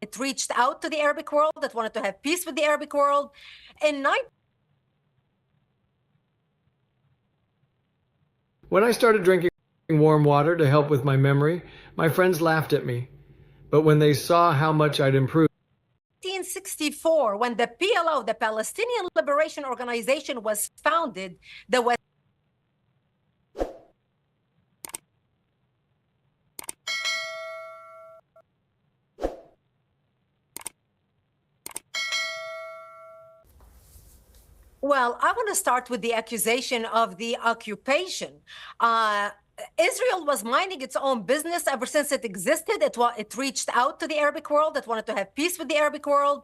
it reached out to the Arabic world that wanted to have peace with the Arabic world. When I started drinking warm water to help with my memory, my friends laughed at me. But when they saw how much I'd improved, 1964, when the PLO, the Palestinian Liberation Organization, was founded, the West Well, I want to start with the accusation of the occupation. Israel was minding its own business ever since it existed. It reached out to the Arabic world that wanted to have peace with the Arabic world.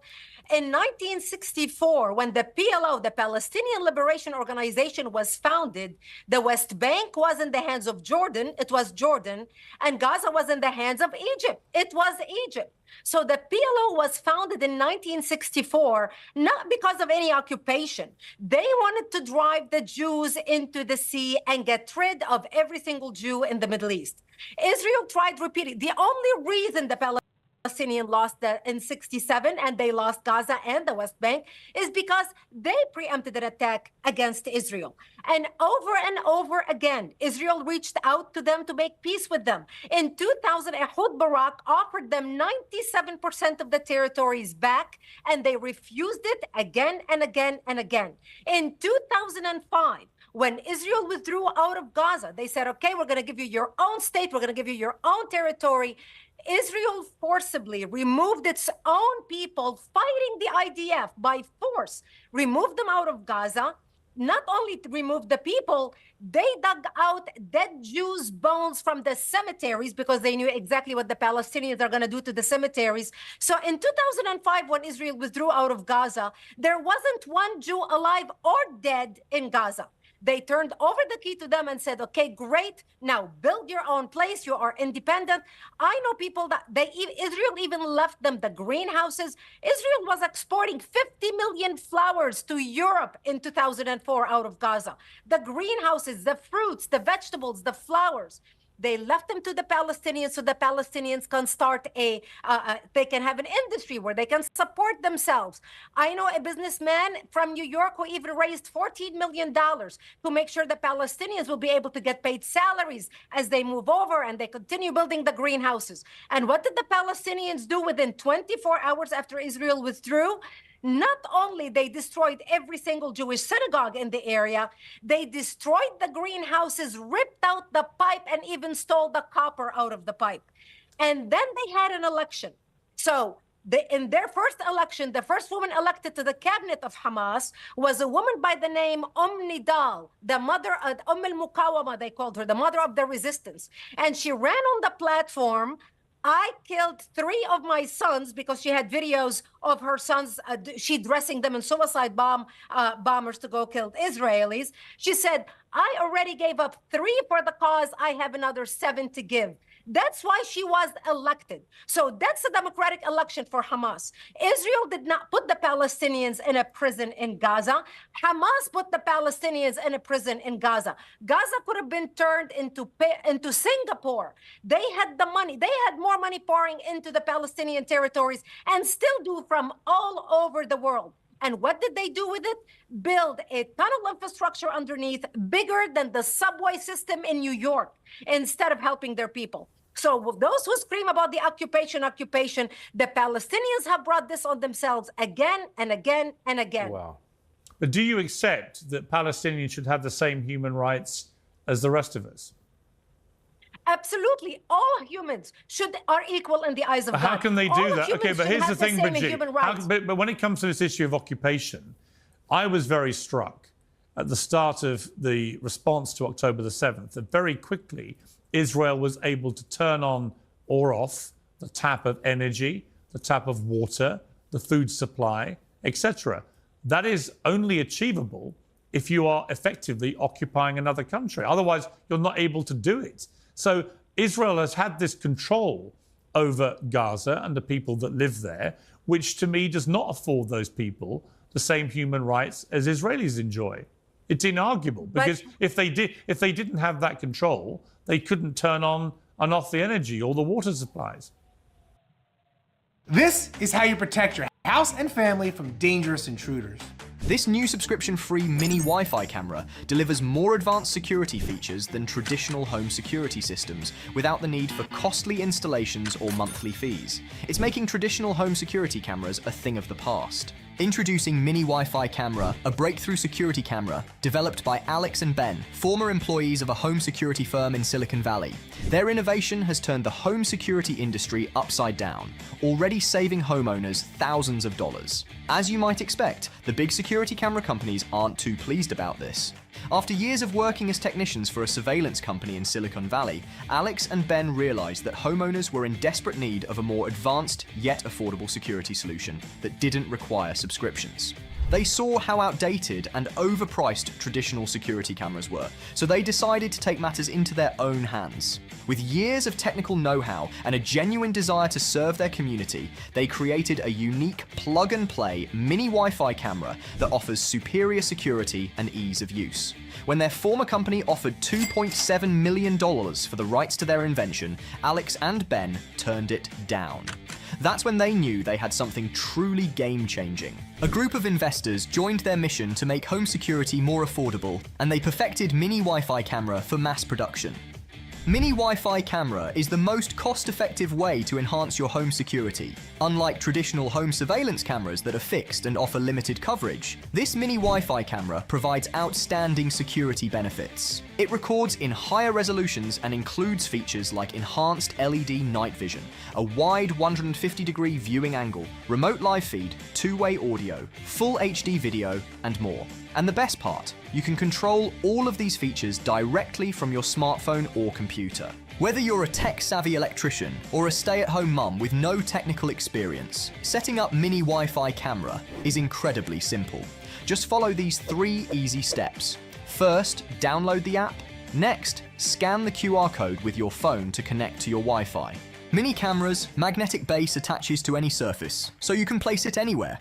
In 1964, when the PLO, the Palestinian Liberation Organization, was founded, the West Bank was in the hands of Jordan. It was Jordan. And Gaza was in the hands of Egypt. It was Egypt. So the PLO was founded in 1964, not because of any occupation. They wanted to drive the Jews into the sea and get rid of every single Jew in the Middle East. Israel tried repeating. The only reason the Palestinian lost in 67 and they lost Gaza and the West Bank is because they preempted an attack against Israel. And over again, Israel reached out to them to make peace with them. In 2000, Ehud Barak offered them 97% of the territories back, and they refused it again and again and again. In 2005, when Israel withdrew out of Gaza, they said, okay, we're going to give you your own state, we're going to give you your own territory. Israel forcibly removed its own people fighting the IDF by force, removed them out of Gaza. Not only to remove the people, they dug out dead Jews' bones from the cemeteries because they knew exactly what the Palestinians are going to do to the cemeteries. So in 2005, when Israel withdrew out of Gaza, there wasn't one Jew alive or dead in Gaza. They turned over the key to them and said, okay, great, now build your own place. You are independent. I know people that Israel even left them the greenhouses. Israel was exporting 50 million flowers to Europe in 2004 out of Gaza. The greenhouses, the fruits, the vegetables, the flowers. They left them to the Palestinians so the Palestinians can start they can have an industry where they can support themselves. I know a businessman from New York who even raised $14 million to make sure the Palestinians will be able to get paid salaries as they move over and they continue building the greenhouses. And what did the Palestinians do within 24 hours after Israel withdrew? Not only they destroyed every single Jewish synagogue in the area, they destroyed the greenhouses, ripped out the pipe, and even stole the copper out of the pipe. And then they had an election. So in their first election, the first woman elected to the cabinet of Hamas was a woman by the name Nidal, the mother of al-Mukawama, they called her, the mother of the resistance. And she ran on the platform, I killed 3 of my sons, because she had videos of her sons, she dressing them in suicide bombers to go kill Israelis. She said, I already gave up 3 for the cause. I have another 7 to give. That's why she was elected. So that's a democratic election for Hamas. Israel did not put the Palestinians in a prison in Gaza. Hamas put the Palestinians in a prison in Gaza. Gaza could have been turned into Singapore. They had the money. They had more money pouring into the Palestinian territories and still do from all over the world. And what did they do with it? Build a tunnel infrastructure underneath bigger than the subway system in New York instead of helping their people. So those who scream about the occupation, the Palestinians have brought this on themselves again and again and again. Wow. But do you accept that Palestinians should have the same human rights as the rest of us? Absolutely. All humans are equal in the eyes of God. How can they do that? Okay, but here's the thing, Brigitte. But when it comes to this issue of occupation, I was very struck at the start of the response to October the 7th that very quickly Israel was able to turn on or off the tap of energy, the tap of water, the food supply, etc. That is only achievable if you are effectively occupying another country. Otherwise, you're not able to do it. So Israel has had this control over Gaza and the people that live there, which to me does not afford those people the same human rights as Israelis enjoy. It's inarguable, because if they didn't have that control, they couldn't turn on and off the energy or the water supplies. This is how you protect your house and family from dangerous intruders. This new subscription-free mini Wi-Fi camera delivers more advanced security features than traditional home security systems without the need for costly installations or monthly fees. It's making traditional home security cameras a thing of the past. Introducing Mini Wi-Fi Camera, a breakthrough security camera developed by Alex and Ben, former employees of a home security firm in Silicon Valley. Their innovation has turned the home security industry upside down, already saving homeowners thousands of dollars. As you might expect, the big security camera companies aren't too pleased about this. After years of working as technicians for a surveillance company in Silicon Valley, Alex and Ben realized that homeowners were in desperate need of a more advanced yet affordable security solution that didn't require subscriptions. They saw how outdated and overpriced traditional security cameras were, so they decided to take matters into their own hands. With years of technical know-how and a genuine desire to serve their community, they created a unique plug-and-play mini Wi-Fi camera that offers superior security and ease of use. When their former company offered $2.7 million for the rights to their invention, Alex and Ben turned it down. That's when they knew they had something truly game-changing. A group of investors joined their mission to make home security more affordable, and they perfected Mini Wi-Fi Camera for mass production. Mini Wi-Fi Camera is the most cost-effective way to enhance your home security. Unlike traditional home surveillance cameras that are fixed and offer limited coverage, this Mini Wi-Fi camera provides outstanding security benefits. It records in higher resolutions and includes features like enhanced LED night vision, a wide 150-degree viewing angle, remote live feed, two-way audio, full HD video, and more. And the best part, you can control all of these features directly from your smartphone or computer. Whether you're a tech-savvy electrician or a stay-at-home mum with no technical experience, setting up Mini Wi-Fi Camera is incredibly simple. Just follow these 3 easy steps. First, download the app. Next, scan the QR code with your phone to connect to your Wi-Fi. Mini cameras, magnetic base attaches to any surface, so you can place it anywhere.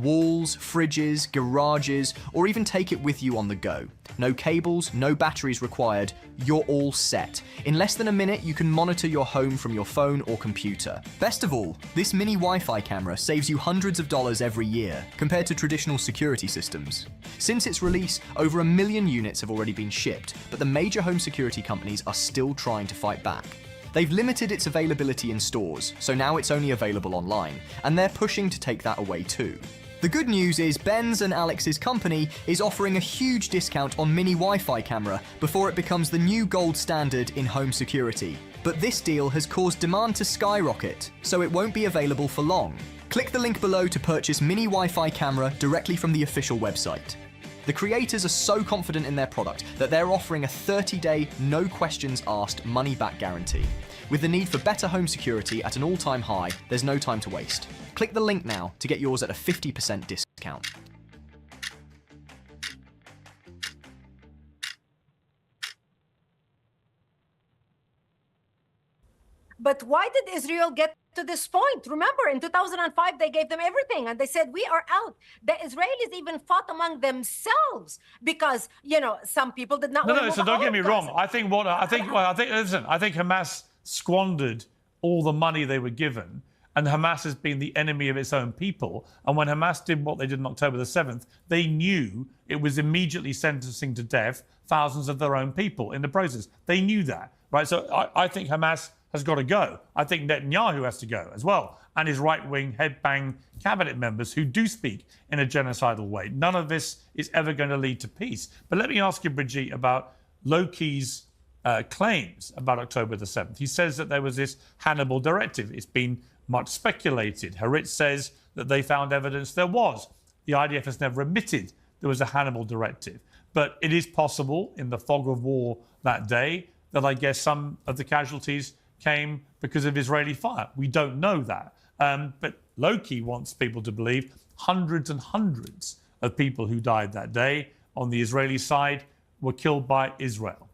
Walls, fridges, garages, or even take it with you on the go. No cables, no batteries required, you're all set. In less than a minute, you can monitor your home from your phone or computer. Best of all, this mini Wi-Fi camera saves you hundreds of dollars every year, compared to traditional security systems. Since its release, over 1 million units have already been shipped, but the major home security companies are still trying to fight back. They've limited its availability in stores, so now it's only available online, and they're pushing to take that away too. The good news is Ben's and Alex's company is offering a huge discount on Mini Wi-Fi Camera before it becomes the new gold standard in home security. But this deal has caused demand to skyrocket, so it won't be available for long. Click the link below to purchase Mini Wi-Fi Camera directly from the official website. The creators are so confident in their product that they're offering a 30-day, no questions asked money-back guarantee. With the need for better home security at an all-time high, there's no time to waste. Click the link now to get yours at a 50% discount. But why did Israel get to this point? Remember, in 2005, they gave them everything and they said, we are out. The Israelis even fought among themselves because, you know, some people did not want to move. So don't get me wrong. I think Hamas squandered all the money they were given, and Hamas has been the enemy of its own people. And when Hamas did what they did on October the 7th, they knew it was immediately sentencing to death thousands of their own people in the process. They knew that, right? So I think Hamas has got to go. I think Netanyahu has to go as well, and his right-wing headbang cabinet members who do speak in a genocidal way. None of this is ever going to lead to peace. But let me ask you, Brigitte, about Loki's claims about October the 7th. He says that there was this Hannibal directive. It's been much speculated. Haaretz says that they found evidence there was. The IDF has never admitted there was a Hannibal directive. But it is possible in the fog of war that day that I guess some of the casualties came because of Israeli fire. We don't know that. But Loki wants people to believe hundreds and hundreds of people who died that day on the Israeli side were killed by Israel.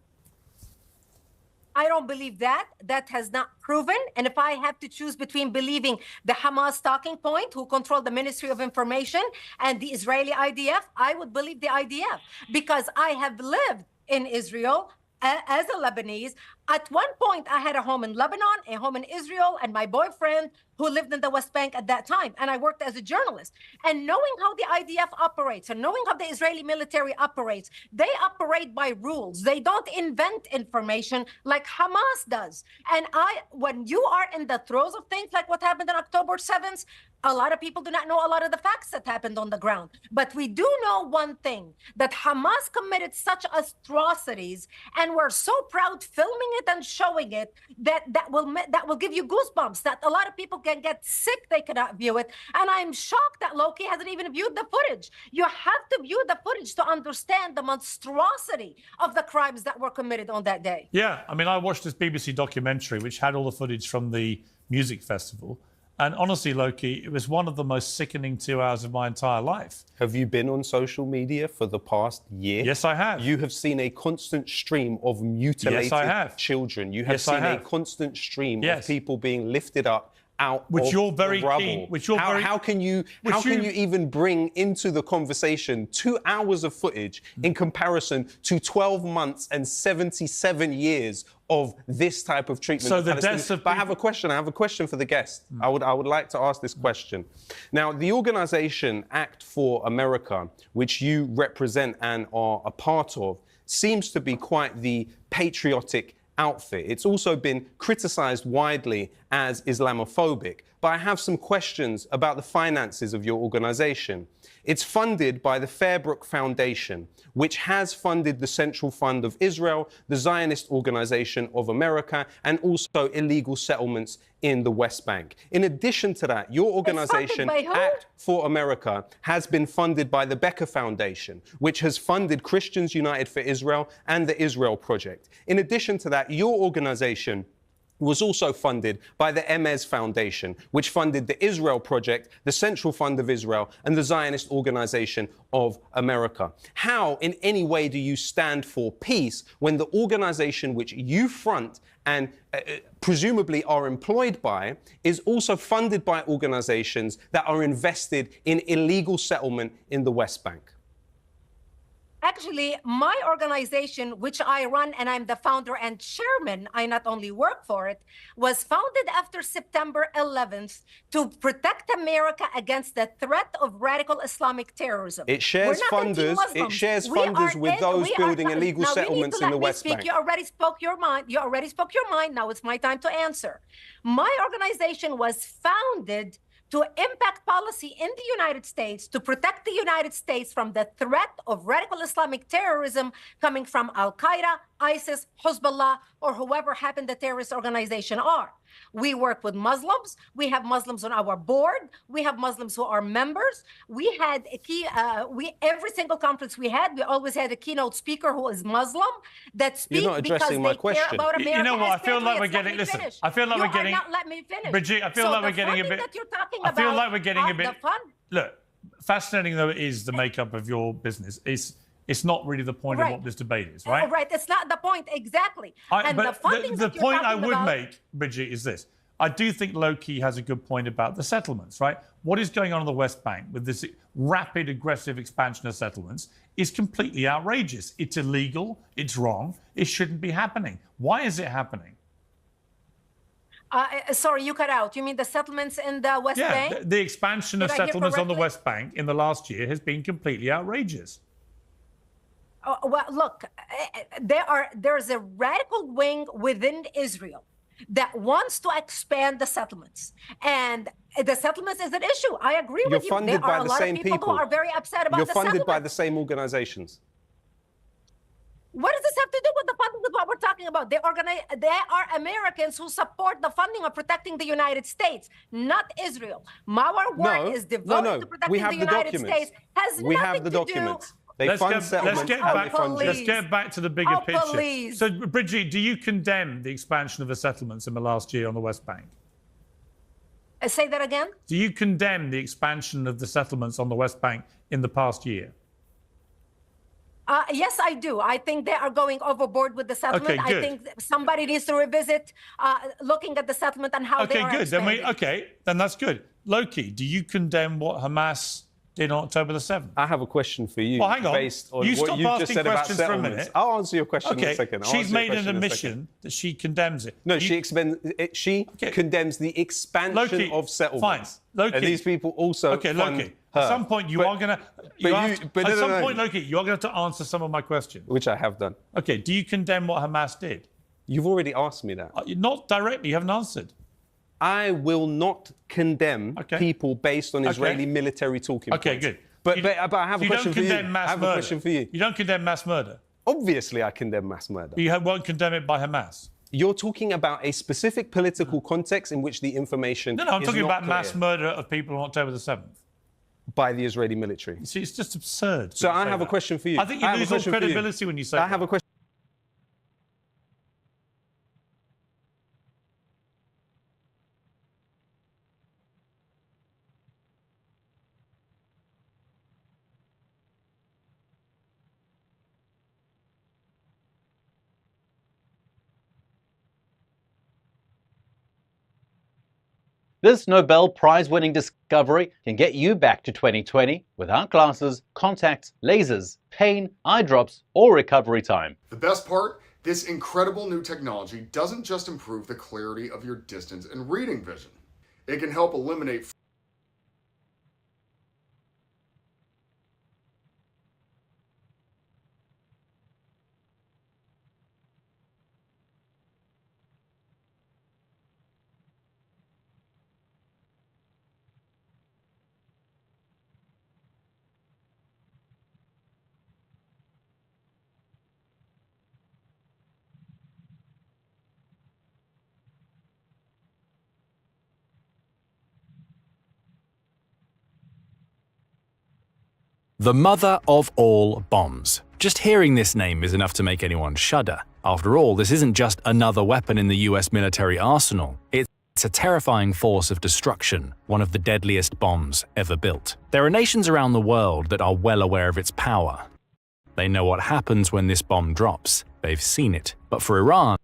I don't believe that. That has not proven. And if I have to choose between believing the Hamas talking point, who control the Ministry of Information, and the Israeli IDF, I would believe the IDF because I have lived in Israel as a Lebanese. At one point, I had a home in Lebanon, a home in Israel, and my boyfriend who lived in the West Bank at that time. And I worked as a journalist. And knowing how the IDF operates and knowing how the Israeli military operates, they operate by rules. They don't invent information like Hamas does. And when you are in the throes of things like what happened on October 7th, a lot of people do not know a lot of the facts that happened on the ground. But we do know one thing, that Hamas committed such atrocities, and we're so proud filming it and showing it that will give you goosebumps, that a lot of people can get sick, they cannot view it. And I'm shocked that Loki hasn't even viewed the footage. You have to view the footage to understand the monstrosity of the crimes that were committed on that day. Yeah, I mean, I watched this BBC documentary which had all the footage from the music festival. And honestly, Loki, it was one of the most sickening 2 hours of my entire life. Have you been on social media for the past year? Yes, I have. You have seen a constant stream of mutilated children. You have seen a constant stream of people being lifted up out which of you're very the rubble. keen. Which you're how can you even bring into the conversation 2 hours of footage in comparison to 12 months and 77 years of this type of treatment? So the deaths of But I have a question for the guest. I would like to ask this question. Now, the organization Act for America, which you represent and are a part of, seems to be quite the patriotic outfit. It's also been criticized widely as Islamophobic. But I have some questions about the finances of your organization. It's funded by the Fairbrook Foundation, which has funded the Central Fund of Israel, the Zionist Organization of America, and also illegal settlements in the West Bank. In addition to that, your organization, Act for America, has been funded by the Becker Foundation, which has funded Christians United for Israel and the Israel Project. In addition to that, your organization was also funded by the Emez Foundation, which funded the Israel Project, the Central Fund of Israel, and the Zionist Organization of America. How, in any way, do you stand for peace when the organization which you front and presumably are employed by is also funded by organizations that are invested in illegal settlement in the West Bank? Actually, my organization, which I run, and I'm the founder and chairman, I not only work for it, was founded after September 11th to protect America against the threat of radical Islamic terrorism. It shares funders. It shares funders with those building illegal settlements in the West Bank. You already spoke your mind. You already spoke your mind. Now it's my time to answer. My organization was founded to impact policy in the United States, to protect the United States from the threat of radical Islamic terrorism coming from Al-Qaeda, ISIS, Hezbollah, or whoever happened the terrorist organization are. We work with Muslims. We have Muslims on our board. We have Muslims who are members. We had every single conference we always had a keynote speaker who is Muslim that speaks because they care about America. You know what? I feel like we're getting. Listen, I feel like we're getting. Not let me finish. Brigitte, I feel like we're getting a bit. I feel like we're getting a bit. Look, fascinating though it is, the makeup of your business. It's not really the point of what this debate is, right? Right, it's not the point, exactly. The point I would make, Brigitte, is this. I do think Loki has a good point about the settlements, right? What is going on the West Bank with this rapid, aggressive expansion of settlements is completely outrageous. It's illegal. It's wrong. It shouldn't be happening. Why is it happening? Sorry, you cut out. You mean the settlements in the West Bank? Yeah, the expansion of settlements on the West Bank in the last year has been completely outrageous. Well, look, there's a radical wing within Israel that wants to expand the settlements. And the settlements is an issue. I agree with you. You're funded by the same people. Who are very upset about the settlements. You're funded by the same organizations. What does this have to do with the funding with what we're talking about? They are Americans who support the funding of protecting the United States, not Israel. Our work is devoted to protecting the United States. Has nothing to do. Let's get back to the bigger picture. Please. So, Brigitte, do you condemn the expansion of the settlements in the last year on the West Bank? Say that again? Do you condemn the expansion of the settlements on the West Bank in the past year? Yes, I do. I think they are going overboard with the settlement. Okay, good. I think somebody needs to revisit looking at the settlement and how they are expanding. Then that's good. Loki, do you condemn what Hamas did on October the 7th. I have a question for you. Well, hang on. Based on You what stop you just asking said about questions for a settlements. minute. I'll answer your question in Okay, a second. she's made an admission that she condemns it. No, she condemns the expansion Loki, of settlements. Fine. Loki. And these people also Okay, fund Loki. her. At some point, you are going to... At some point, Loki, you are going to have to answer some of my questions. Which I have done. Okay, do you condemn what Hamas did? You've already asked me that. Not directly. You haven't answered. I will not condemn people based on Israeli military talking points. Okay, good. But I have a question for you. I have a question for you. You don't condemn mass murder? Obviously, I condemn mass murder. You won't condemn it by Hamas? You're talking about a specific political context in which the information No, I'm talking about clear. mass murder of people on October the 7th. By the Israeli military. See, it's just absurd. So I have a question for you. I think you lose all credibility when you say that. I have a question. This Nobel Prize-winning discovery can get you back to 2020 without glasses, contacts, lasers, pain, eye drops, or recovery time. The best part? This incredible new technology doesn't just improve the clarity of your distance and reading vision. It can help eliminate The mother of all bombs. Just hearing this name is enough to make anyone shudder. After all, this isn't just another weapon in the US military arsenal. It's a terrifying force of destruction, one of the deadliest bombs ever built. There are nations around the world that are well aware of its power. They know what happens when this bomb drops. They've seen it. But for Iran,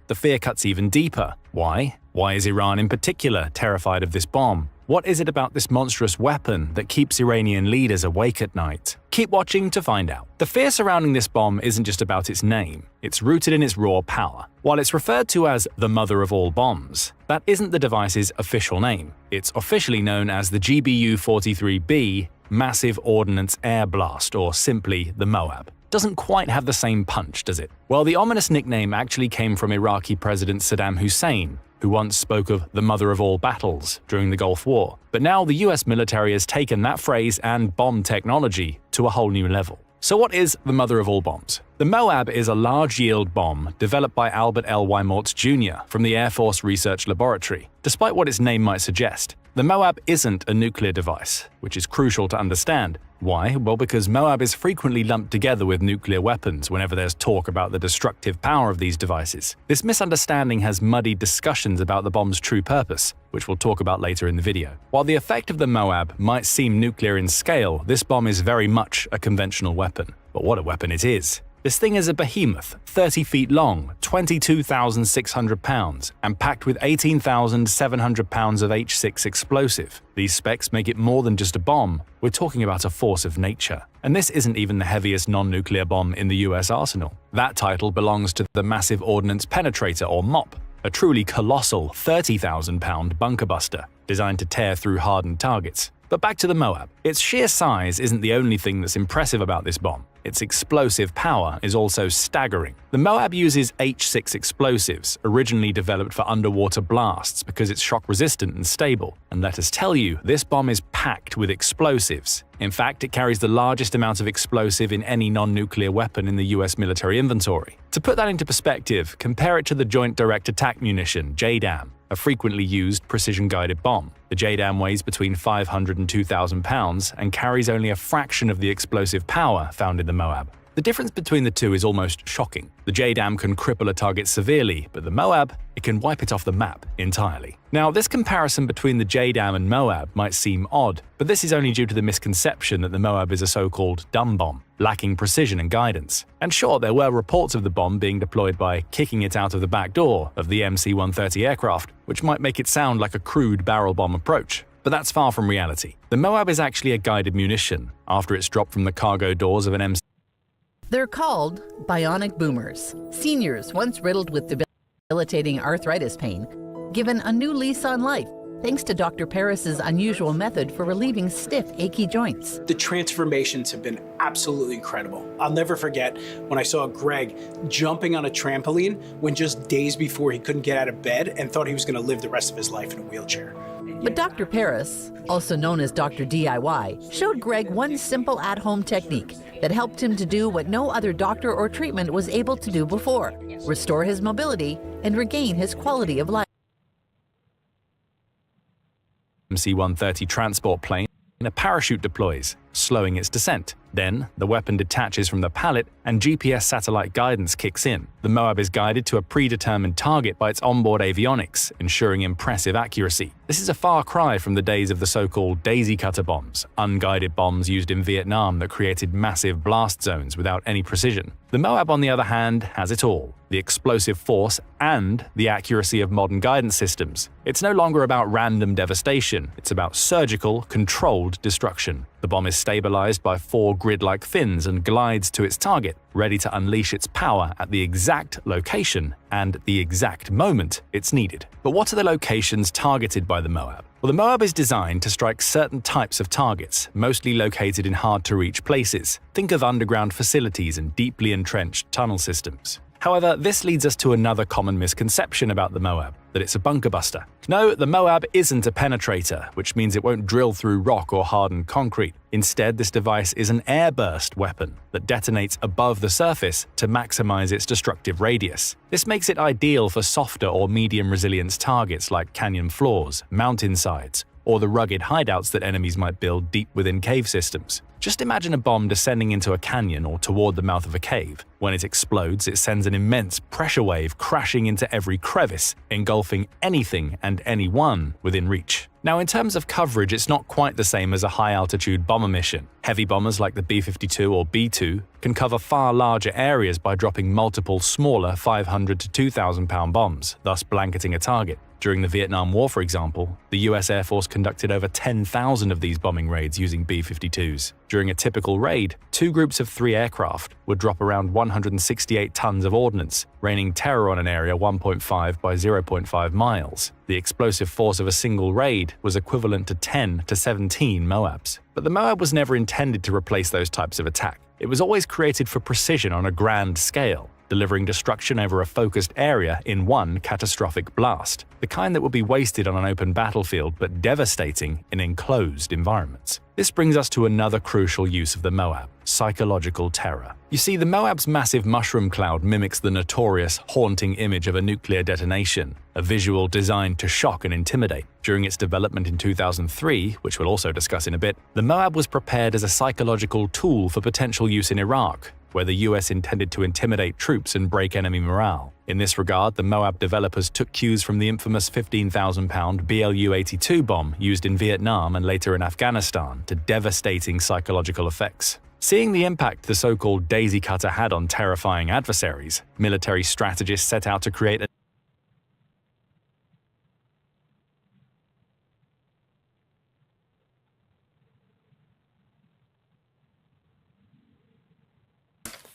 the fear cuts even deeper. Why? Why is Iran in particular terrified of this bomb? What is it about this monstrous weapon that keeps Iranian leaders awake at night? Keep watching to find out. The fear surrounding this bomb isn't just about its name, it's rooted in its raw power. While it's referred to as the mother of all bombs, that isn't the device's official name. It's officially known as the GBU-43B Massive Ordnance Air Blast, or simply the MOAB. Doesn't quite have the same punch, does it? Well, the ominous nickname actually came from Iraqi President Saddam Hussein, who once spoke of the mother of all battles during the Gulf War. But now the US military has taken that phrase and bomb technology to a whole new level. So what is the mother of all bombs? The MOAB is a large-yield bomb developed by Albert L. Weimorts Jr. from the Air Force Research Laboratory. Despite what its name might suggest, the MOAB isn't a nuclear device, which is crucial to understand. Why? Well, because MOAB is frequently lumped together with nuclear weapons whenever there's talk about the destructive power of these devices. This misunderstanding has muddied discussions about the bomb's true purpose, which we'll talk about later in the video. While the effect of the MOAB might seem nuclear in scale, this bomb is very much a conventional weapon. But what a weapon it is! This thing is a behemoth, 30 feet long, 22,600 pounds, and packed with 18,700 pounds of H6 explosive. These specs make it more than just a bomb. We're talking about a force of nature. And this isn't even the heaviest non-nuclear bomb in the US arsenal. That title belongs to the Massive Ordnance Penetrator, or MOP, a truly colossal 30,000-pound bunker buster, designed to tear through hardened targets. But back to the MOAB. Its sheer size isn't the only thing that's impressive about this bomb. Its explosive power is also staggering. The MOAB uses H6 explosives, originally developed for underwater blasts because it's shock-resistant and stable. And let us tell you, this bomb is packed with explosives. In fact, it carries the largest amount of explosive in any non-nuclear weapon in the US military inventory. To put that into perspective, compare it to the Joint Direct Attack Munition, JDAM, a frequently used precision-guided bomb. The JDAM weighs between 500 and 2,000 pounds and carries only a fraction of the explosive power found in the MOAB. The difference between the two is almost shocking. The JDAM can cripple a target severely, but the MOAB, it can wipe it off the map entirely. Now, this comparison between the JDAM and MOAB might seem odd, but this is only due to the misconception that the MOAB is a so-called dumb bomb, lacking precision and guidance. And sure, there were reports of the bomb being deployed by kicking it out of the back door of the MC-130 aircraft, which might make it sound like a crude barrel bomb approach. But that's far from reality. The Moab is actually a guided munition after it's dropped from the cargo doors of an MC. They're called bionic boomers. Seniors once riddled with debilitating arthritis pain, given a new lease on life thanks to Dr. Paris's unusual method for relieving stiff, achy joints. The transformations have been absolutely incredible. I'll never forget when I saw Greg jumping on a trampoline when just days before he couldn't get out of bed and thought he was going to live the rest of his life in a wheelchair. But Dr. Paris, also known as Dr. DIY, showed Greg one simple at-home technique that helped him to do what no other doctor or treatment was able to do before: restore his mobility and regain his quality of life. MC-130 transport plane, a parachute deploys, slowing its descent. Then, the weapon detaches from the pallet and GPS satellite guidance kicks in. The Moab is guided to a predetermined target by its onboard avionics, ensuring impressive accuracy. This is a far cry from the days of the so-called daisy cutter bombs, unguided bombs used in Vietnam that created massive blast zones without any precision. The Moab, on the other hand, has it all: the explosive force and the accuracy of modern guidance systems. It's no longer about random devastation, it's about surgical, controlled destruction. The bomb is stabilized by 4 grid-like fins and glides to its target, ready to unleash its power at the exact location and the exact moment it's needed. But what are the locations targeted by the Moab? Well, the Moab is designed to strike certain types of targets, mostly located in hard-to-reach places. Think of underground facilities and deeply entrenched tunnel systems. However, this leads us to another common misconception about the Moab, that it's a bunker buster. No, the Moab isn't a penetrator, which means it won't drill through rock or hardened concrete. Instead, this device is an airburst weapon that detonates above the surface to maximize its destructive radius. This makes it ideal for softer or medium resilience targets like canyon floors, mountainsides, or the rugged hideouts that enemies might build deep within cave systems. Just imagine a bomb descending into a canyon or toward the mouth of a cave. When it explodes, it sends an immense pressure wave crashing into every crevice, engulfing anything and anyone within reach. Now, in terms of coverage, it's not quite the same as a high-altitude bomber mission. Heavy bombers like the B-52 or B-2 can cover far larger areas by dropping multiple smaller 500 to 2,000-pound bombs, thus blanketing a target. During the Vietnam War, for example, the US Air Force conducted over 10,000 of these bombing raids using B-52s. During a typical raid, 2 groups of 3 aircraft would drop around 168 tons of ordnance, raining terror on an area 1.5 by 0.5 miles. The explosive force of a single raid was equivalent to 10 to 17 Moabs. But the Moab was never intended to replace those types of attack. It was always created for precision on a grand scale, delivering destruction over a focused area in one catastrophic blast, the kind that would be wasted on an open battlefield but devastating in enclosed environments. This brings us to another crucial use of the Moab: psychological terror. You see, the Moab's massive mushroom cloud mimics the notorious, haunting image of a nuclear detonation, a visual designed to shock and intimidate. During its development in 2003, which we'll also discuss in a bit, the Moab was prepared as a psychological tool for potential use in Iraq, where the US intended to intimidate troops and break enemy morale. In this regard, the Moab developers took cues from the infamous 15,000-pound BLU-82 bomb used in Vietnam and later in Afghanistan to devastating psychological effects. Seeing the impact the so-called daisy cutter had on terrifying adversaries, military strategists set out to create a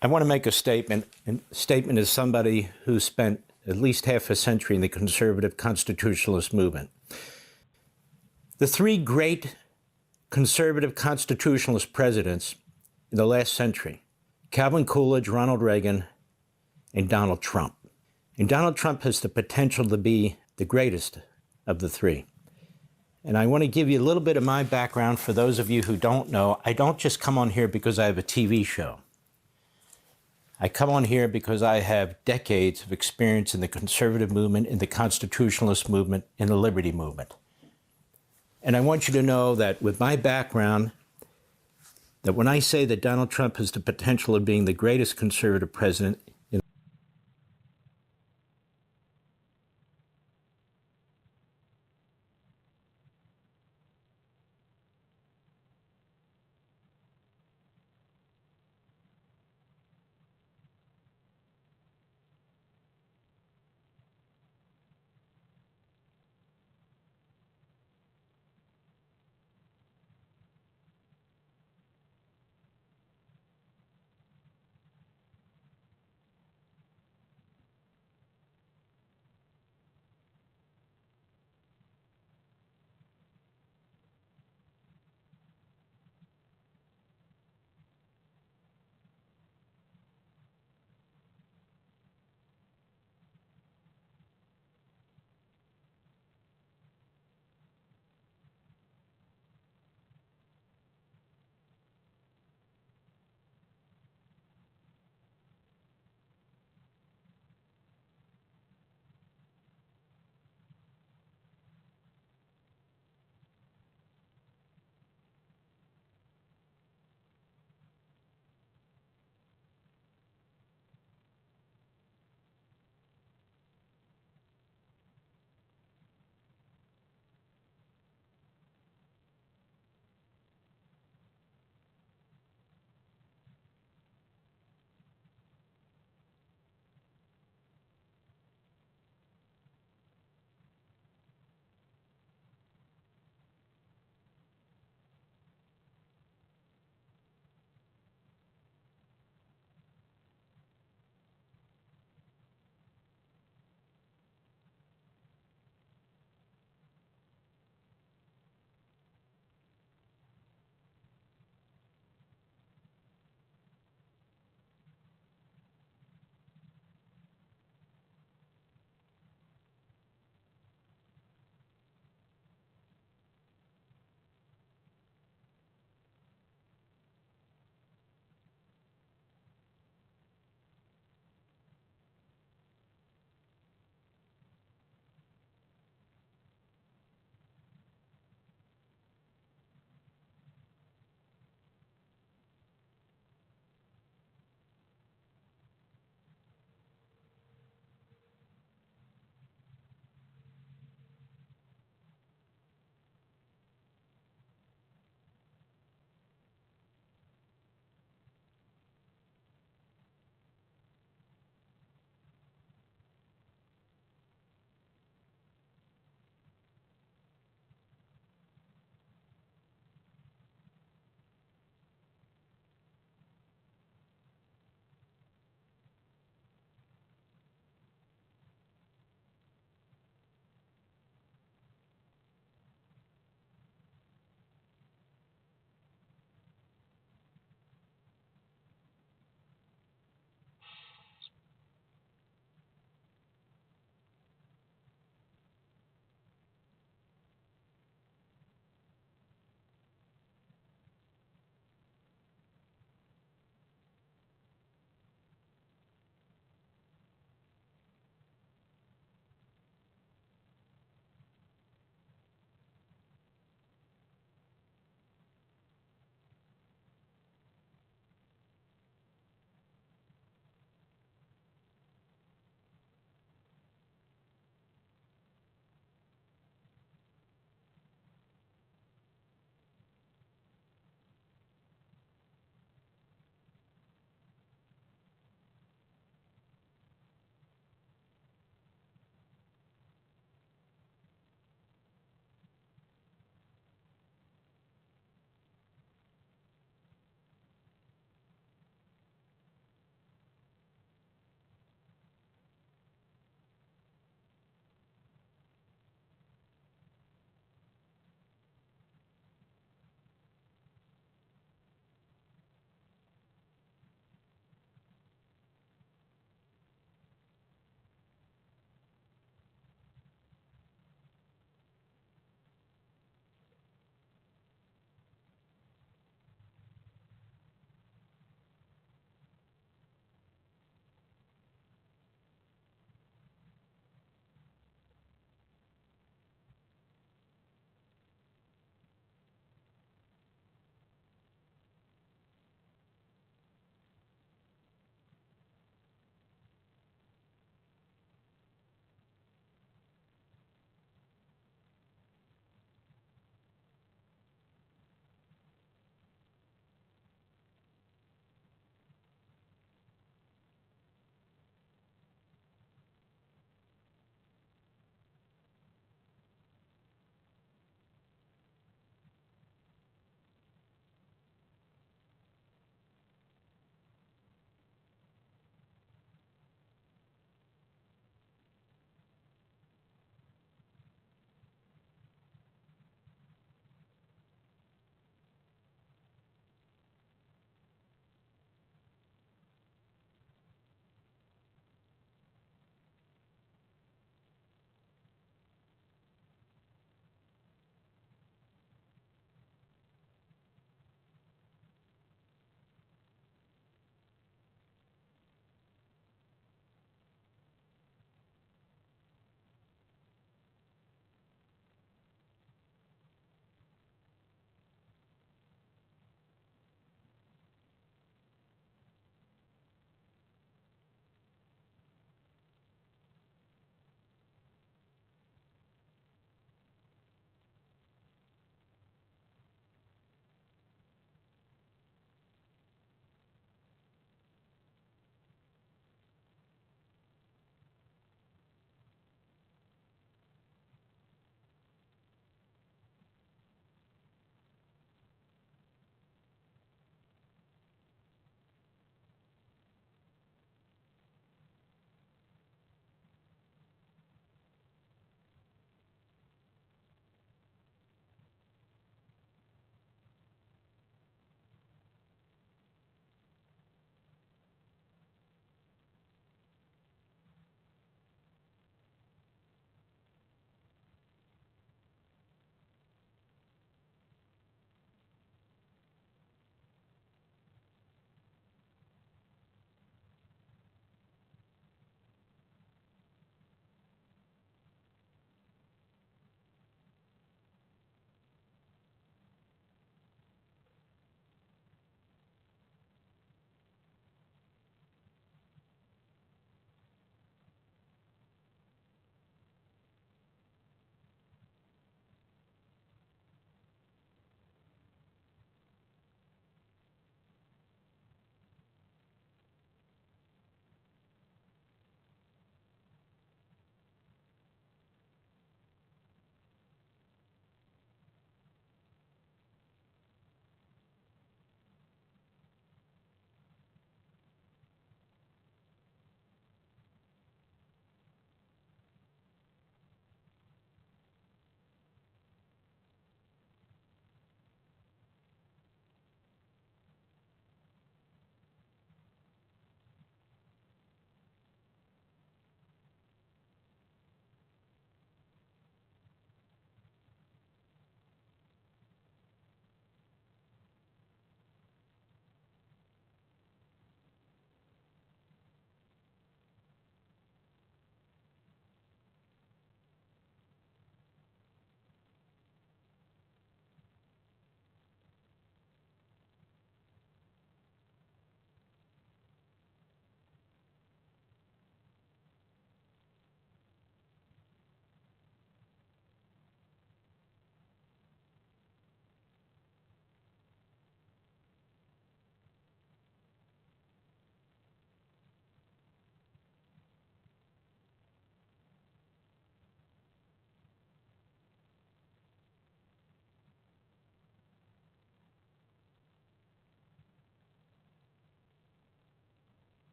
I want to make a statement. And a statement is somebody who spent at least half a century in the conservative constitutionalist movement. The 3 great conservative constitutionalist presidents in the last century: Calvin Coolidge, Ronald Reagan, and Donald Trump. And Donald Trump has the potential to be the greatest of the 3. And I want to give you a little bit of my background for those of you who don't know. I don't just come on here because I have a TV show. I come on here because I have decades of experience in the conservative movement, in the constitutionalist movement, in the liberty movement. And I want you to know that with my background, that when I say that Donald Trump has the potential of being the greatest conservative president in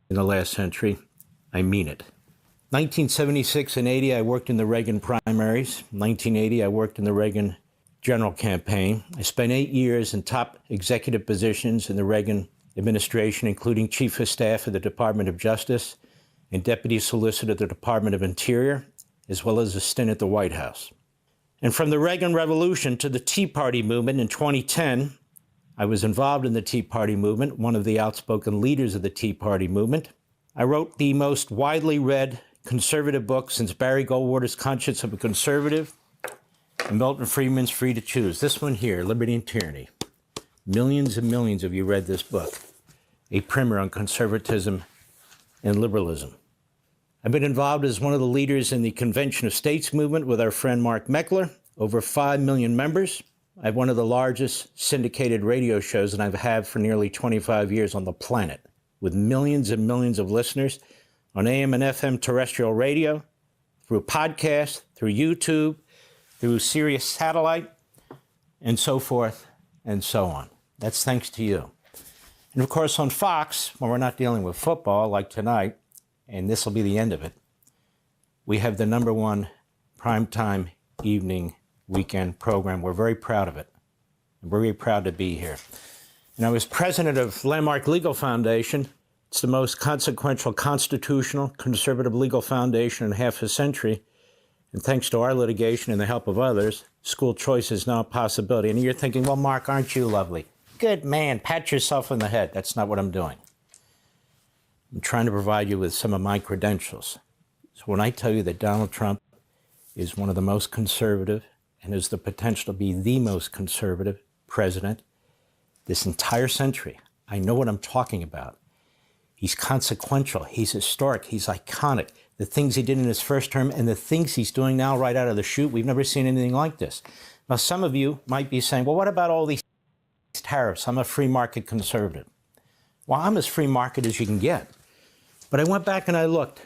in the last century. I mean it. 1976 and 80, I worked in the Reagan primaries. 1980, I worked in the Reagan general campaign. I spent 8 years in top executive positions in the Reagan administration, including Chief of Staff of the Department of Justice and Deputy Solicitor of the Department of Interior, as well as a stint at the White House. And from the Reagan Revolution to the Tea Party movement in 2010, I was involved in the Tea Party movement, one of the outspoken leaders of the Tea Party movement. I wrote the most widely read conservative book since Barry Goldwater's Conscience of a Conservative and Milton Friedman's Free to Choose. This one here, Liberty and Tyranny. Millions and millions of you read this book, a primer on conservatism and liberalism. I've been involved as one of the leaders in the Convention of States movement with our friend Mark Meckler, over 5 million members. I have one of the largest syndicated radio shows that I've had for nearly 25 years on the planet, with millions and millions of listeners on AM and FM terrestrial radio, through podcasts, through YouTube, through Sirius Satellite, and so forth and so on. That's thanks to you. And of course on Fox, when we're not dealing with football like tonight, and this will be the end of it, we have the #1 primetime evening weekend program. We're very proud of it. I'm very proud to be here. And I was president of Landmark Legal Foundation. It's the most consequential constitutional conservative legal foundation in half a century. And thanks to our litigation and the help of others, school choice is now a possibility. And you're thinking, well, Mark, aren't you lovely? Good man, pat yourself on the head. That's not what I'm doing. I'm trying to provide you with some of my credentials. So when I tell you that Donald Trump is one of the most conservative and has the potential to be the most conservative president this entire century, I know what I'm talking about. He's consequential, he's historic, he's iconic. The things he did in his first term and the things he's doing now right out of the chute, we've never seen anything like this. Now, some of you might be saying, well, what about all these tariffs? I'm a free market conservative. Well, I'm as free market as you can get. But I went back and I looked.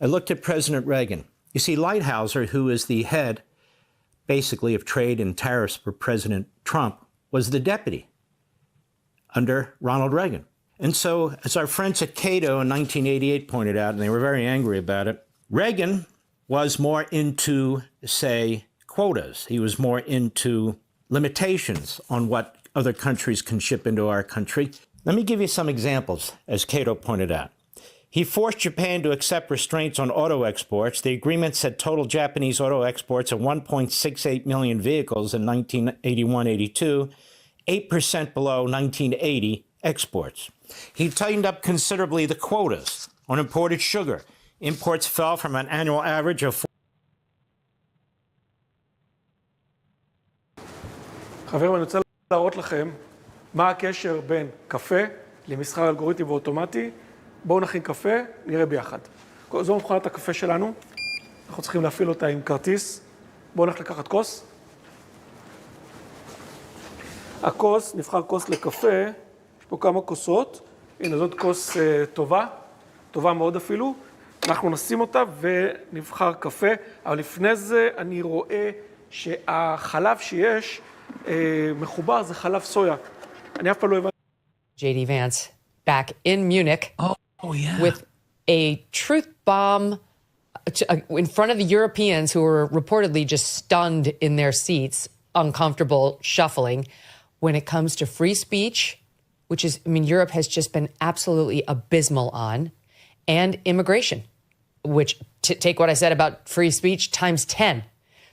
I looked at President Reagan. You see, Lighthizer, who is the head, basically, of trade and tariffs for President Trump, was the deputy under Ronald Reagan. And so, as our friends at Cato in 1988 pointed out, and they were very angry about it, Reagan was more into, say, quotas. He was more into limitations on what other countries can ship into our country. Let me give you some examples, as Cato pointed out. He forced Japan to accept restraints on auto exports. The agreement set total Japanese auto exports at 1.68 million vehicles in 1981-82, 8% below 1980 exports. He tightened up considerably the quotas on imported sugar. Imports fell from an annual average of... חברים, אני רוצה להראות לכם מה הקשר בין קפה למסחר אלגוריתמי ואוטומטי. בואו נכין קפה, נראה ביחד. זו מכונת הקפה שלנו. אנחנו צריכים להפעיל אותה עם כרטיס. בואו נלך לקחת כוס. הכוס, נבחר כוס לקפה. יש פה כמה כוסות. הנה, זאת כוס טובה. טובה מאוד אפילו. אנחנו נשים אותה ונבחר קפה. אבל לפני זה אני רואה שהחלב שיש מחובר זה חלב סויה. אני אף פעם לא הבנתי. JD Vance back in Munich with a truth bomb in front of the Europeans who were reportedly just stunned in their seats, uncomfortable, shuffling. When it comes to free speech, which is, I mean, Europe has just been absolutely abysmal on, and immigration, which, take what I said about free speech times 10.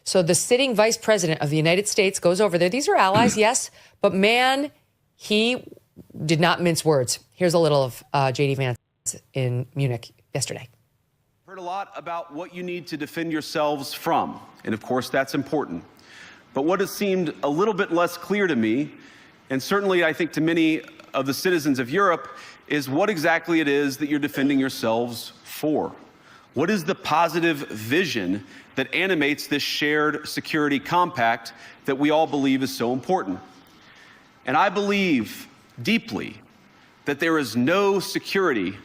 So the sitting vice president of the United States goes over there. These are allies, yes, but man, he did not mince words. Here's a little of JD Vance in Munich yesterday. Heard a lot about what you need to defend yourselves from, and of course that's important. But what has seemed a little bit less clear to me, and certainly I think to many of the citizens of Europe, is what exactly it is that you're defending yourselves for. What is the positive vision that animates this shared security compact that we all believe is so important? And I believe deeply that there is no security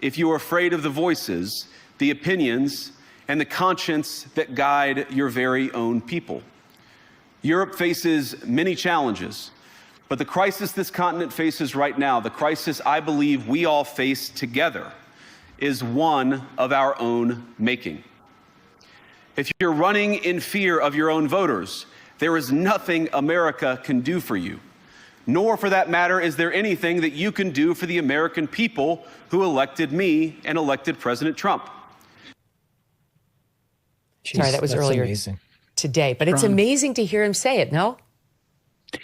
if you are afraid of the voices, the opinions, and the conscience that guide your very own people. Europe faces many challenges, But the crisis this continent faces right now, the crisis I believe we all face together, is one of our own making. If you're running in fear of your own voters, there is nothing America can do for you. Nor, for that matter, is there anything that you can do for the American people who elected me and elected President Trump. Sorry, that was earlier today, but it's amazing to hear him say it, no?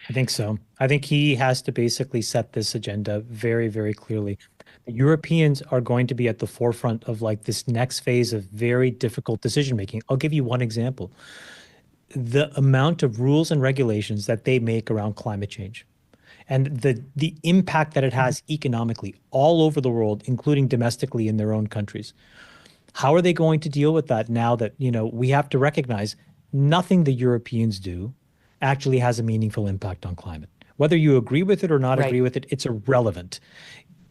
I think so. I think he has to basically set this agenda very, very clearly. The Europeans are going to be at the forefront of like this next phase of very difficult decision making. I'll give you one example. The amount of rules and regulations that they make around climate change and the impact that it has economically all over the world, including domestically in their own countries. How are they going to deal with that now that, you know, we have to recognize nothing the Europeans do actually has a meaningful impact on climate. Whether you agree with it or not agree with it, it's irrelevant.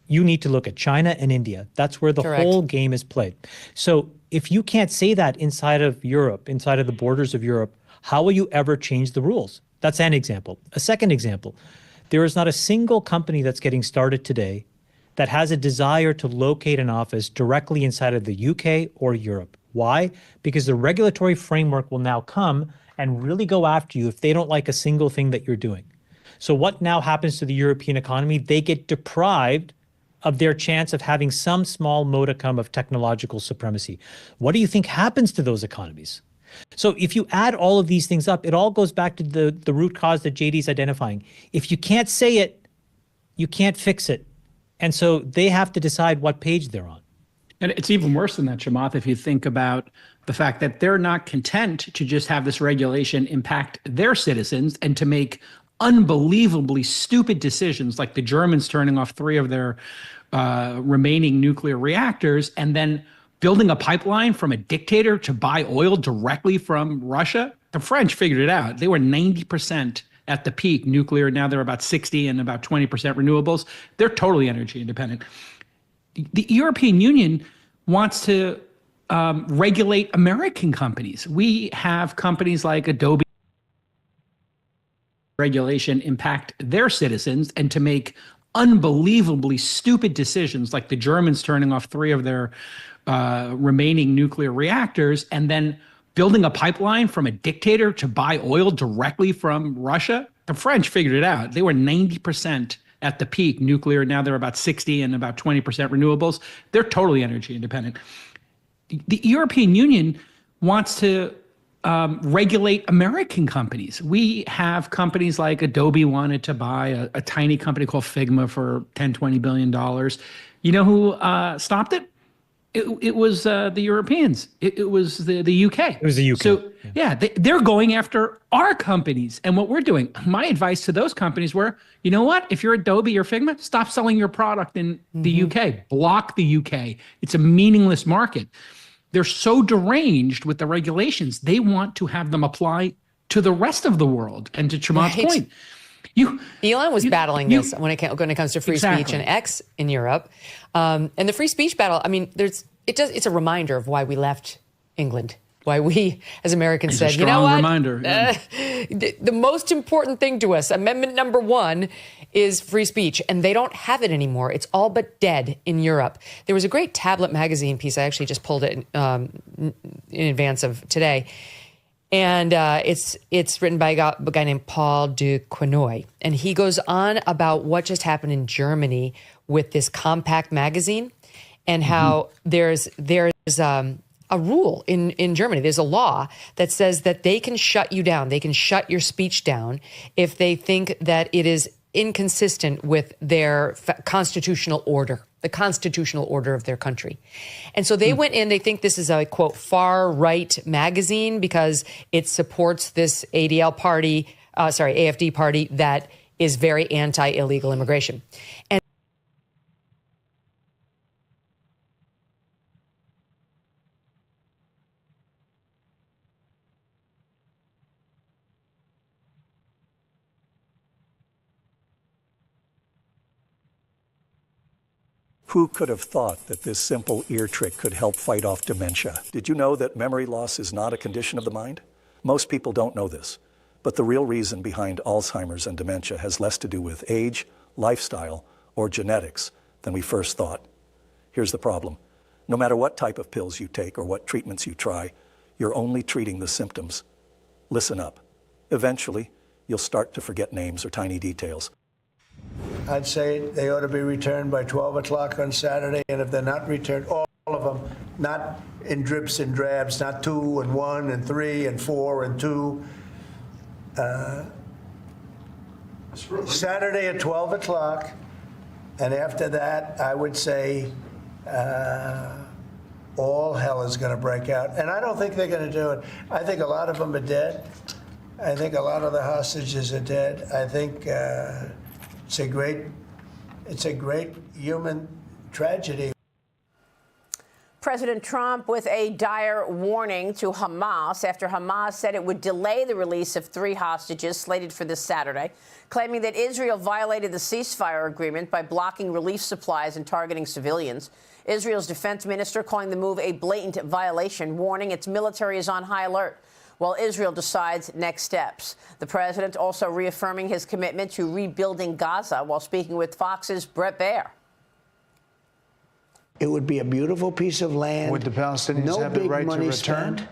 You need to look at China and India. That's where the whole game is played. So if you can't say that inside of Europe, inside of the borders of Europe, how will you ever change the rules? That's an example. A second example, there is not a single company that's getting started today that has a desire to locate an office directly inside of the UK or Europe. Why? Because the regulatory framework will now come and really go after you if they don't like a single thing that you're doing. So what now happens to the European economy? They get deprived of their chance of having some small modicum of technological supremacy. What do you think happens to those economies? So if you add all of these things up, it all goes back to the root cause that JD's identifying. If you can't say it, you can't fix it. And so they have to decide what page they're on. And it's even worse than that, Chamath, if you think about the fact that they're not content to just have this regulation impact their citizens and to make unbelievably stupid decisions like the Germans turning off 3 of their remaining nuclear reactors and then building a pipeline from a dictator to buy oil directly from Russia. The French figured it out. They were 90% at the peak nuclear. Now they're about 60 and about 20% renewables. They're totally energy independent. The European Union wants to regulate American companies. We have companies like Adobe regulation impact their citizens and to make unbelievably stupid decisions like the Germans turning off 3 of their remaining nuclear reactors and then building a pipeline from a dictator to buy oil directly from Russia. The French figured it out. They were 90% at the peak nuclear. Now they're about 60 and about 20% renewables. They're totally energy independent. The European Union wants to regulate American companies. We have companies like Adobe wanted to buy a tiny company called Figma for $10, $20 billion. You know who stopped it? It was the Europeans. It was the UK. It was the UK. So yeah, they're going after our companies and what we're doing. My advice to those companies were, you know what? If you're Adobe or Figma, stop selling your product in the UK. Block the UK. It's a meaningless market. They're so deranged with the regulations. They want to have them apply to the rest of the world. And to Chamath's point, Elon was battling this when it comes to free speech and X in Europe, and the free speech battle. I mean, it's a reminder of why we left England. Why we, as Americans, said, you know what? Reminder. Yeah. The most important thing to us, Amendment number 1, is free speech, and they don't have it anymore. It's all but dead in Europe. There was a great Tablet magazine piece. I actually just pulled it in advance of today. And it's written by a guy named Paul du Quesnoy. And he goes on about what just happened in Germany with this compact magazine and how there's a rule in Germany. There's a law that says that they can shut you down. They can shut your speech down if they think that it is inconsistent with their constitutional order, the constitutional order of their country. And so they went in, they think this is a, quote, far-right magazine because it supports this AFD party that is very anti-illegal immigration. And Who could have thought that this simple ear trick could help fight off dementia? Did you know that memory loss is not a condition of the mind? Most people don't know this. But the real reason behind Alzheimer's and dementia has less to do with age, lifestyle, or genetics than we first thought. Here's the problem. No matter what type of pills you take or what treatments you try, you're only treating the symptoms. Listen up. Eventually, you'll start to forget names or tiny details. I'd say they ought to be returned by 12 o'clock on Saturday, and if they're not returned, all of them, not in drips and drabs, not 2 and 1 and 3 and 4 and 2. Saturday at 12 o'clock, and after that, I would say all hell is going to break out. And I don't think they're going to do it. I think a lot of them are dead. I think a lot of the hostages are dead. I think it's a great human tragedy. President Trump with a dire warning to Hamas after Hamas said it would delay the release of 3 hostages slated for this Saturday, claiming that Israel violated the ceasefire agreement by blocking relief supplies and targeting civilians. Israel's defense minister calling the move a blatant violation, warning its military is on high alert while Israel decides next steps. The president also reaffirming his commitment to rebuilding Gaza while speaking with Fox's Brett Baer. It would be a beautiful piece of land. Would the Palestinians have the right to return?